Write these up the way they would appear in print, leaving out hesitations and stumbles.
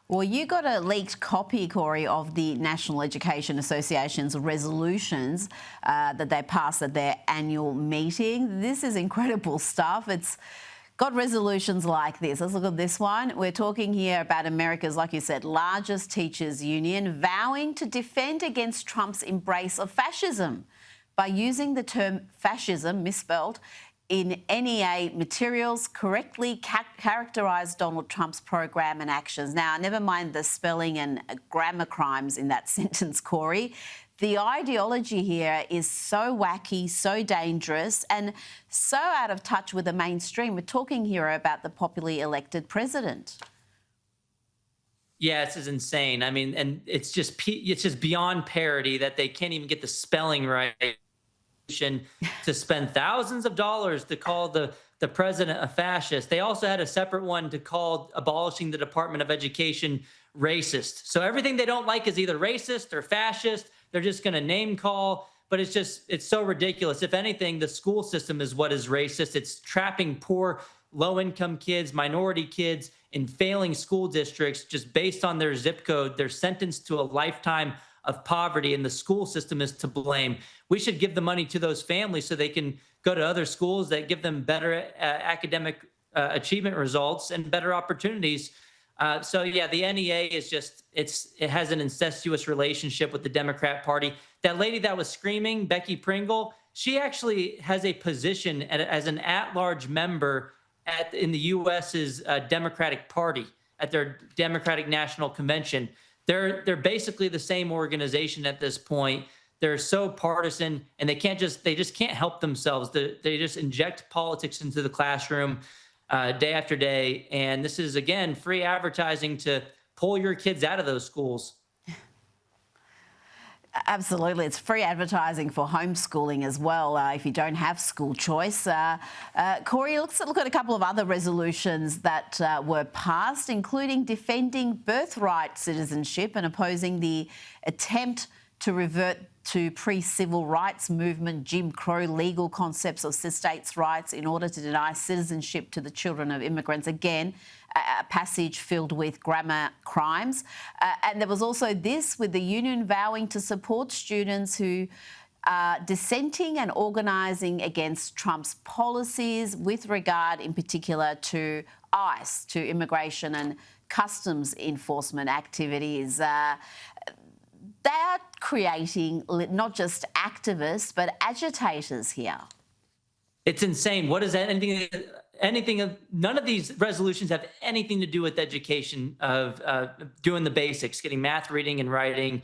Well, you got a leaked copy, Corey, of the National Education Association's resolutions that they passed at their annual meeting. This is incredible stuff. It's got resolutions like this. Let's look at this one. We're talking here about America's, like you said, largest teachers' union vowing to defend against Trump's embrace of fascism by using the term fascism, misspelled, in NEA materials correctly characterise Donald Trump's program and actions. Now, never mind the spelling and grammar crimes in that sentence, Corey. The ideology here is so wacky, so dangerous, and so out of touch with the mainstream. We're talking here about the popularly elected president. Yeah, this is insane. I mean, and it's just beyond parody that they can't even get the spelling right to spend thousands of dollars to call the president a fascist. They also had a separate one to call abolishing the Department of Education racist. So everything they don't like is either racist or fascist. They're just going to name call, but it's so ridiculous. If anything, the school system is what is racist. It's trapping poor, low-income kids, minority kids in failing school districts just based on their zip code. They're sentenced to a lifetime of poverty, and the school system is to blame. We should give the money to those families so they can go to other schools that give them better academic achievement results and better opportunities. So yeah, the NEA is it has an incestuous relationship with the Democrat Party. That lady that was screaming, Becky Pringle, she actually has a position as an at-large member in the U.S.'s Democratic Party at their Democratic National Convention. They're basically the same organization at this point. They're so partisan, and they just can't help themselves. They just inject politics into the classroom day after day. And this is, again, free advertising to pull your kids out of those schools. Absolutely. It's free advertising for homeschooling as well if you don't have school choice. Corey, let's look at a couple of other resolutions that were passed, including defending birthright citizenship and opposing the attempt to revert to pre-civil rights movement Jim Crow legal concepts of states' rights in order to deny citizenship to the children of immigrants. Again, a passage filled with grammar crimes. And there was also this with the union vowing to support students who are dissenting and organising against Trump's policies with regard in particular to ICE, to immigration and customs enforcement activities. They are creating not just activists, but agitators here. It's insane. What is that? None of these resolutions have anything to do with education of doing the basics, getting math, reading, and writing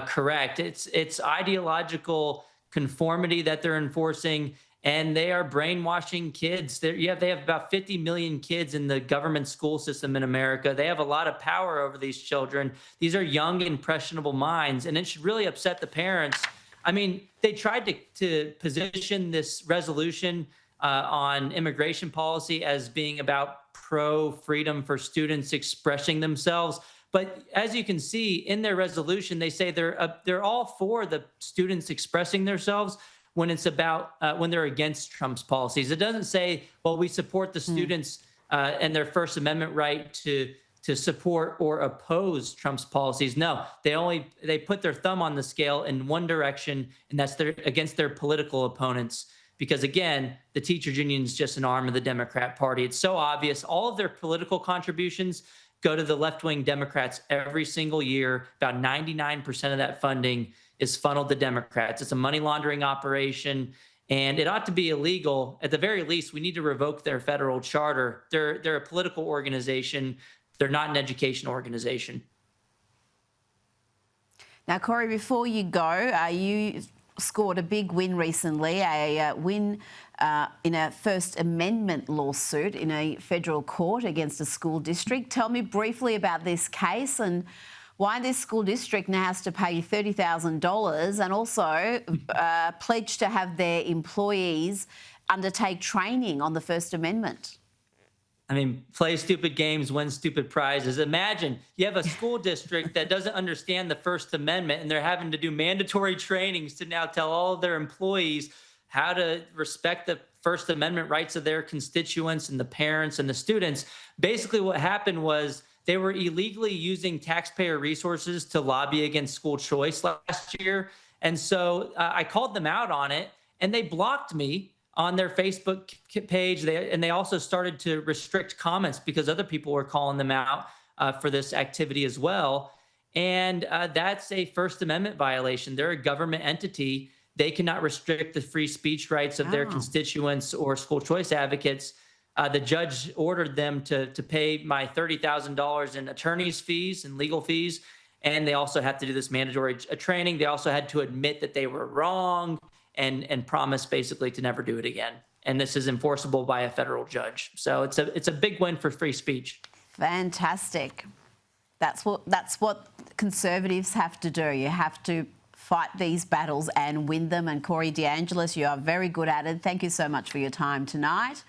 correct. It's ideological conformity that they're enforcing, and they are brainwashing kids. They have about 50 million kids in the government school system in America. They have a lot of power over these children. These are young, impressionable minds, and it should really upset the parents. I mean, they tried to position this resolution on immigration policy as being about pro-freedom for students expressing themselves. But as you can see in their resolution, they say they're all for the students expressing themselves when it's about when they're against Trump's policies. It doesn't say, well, we support the students and their First Amendment right to support or oppose Trump's policies. No, they put their thumb on the scale in one direction, and that's against their political opponents. Because again, the teachers union is just an arm of the Democrat Party. It's so obvious. All of their political contributions go to the left-wing Democrats every single year. About 99% of that funding is funneled to Democrats. It's a money laundering operation, and it ought to be illegal. At the very least, we need to revoke their federal charter. They're a political organization. They're not an education organization. Now, Corey, before you go, you scored a big win recently, a win in a First Amendment lawsuit in a federal court against a school district. Tell me briefly about this case and why this school district now has to pay you $30,000 and also pledge to have their employees undertake training on the First Amendment. I mean, play stupid games, win stupid prizes. Imagine you have a school district that doesn't understand the First Amendment, and they're having to do mandatory trainings to now tell all of their employees how to respect the First Amendment rights of their constituents and the parents and the students. Basically, what happened was they were illegally using taxpayer resources to lobby against school choice last year. And so I called them out on it, and they blocked me on their Facebook page. They also started to restrict comments because other people were calling them out for this activity as well. And that's a First Amendment violation. They're a government entity. They cannot restrict the free speech rights of their constituents or school choice advocates. The judge ordered them to pay my $30,000 in attorney's fees and legal fees. And they also have to do this mandatory training. They also had to admit that they were wrong and promise basically to never do it again. And this is enforceable by a federal judge. So it's a big win for free speech. Fantastic. That's what conservatives have to do. You have to fight these battles and win them. And Corey DeAngelis, you are very good at it. Thank you so much for your time tonight.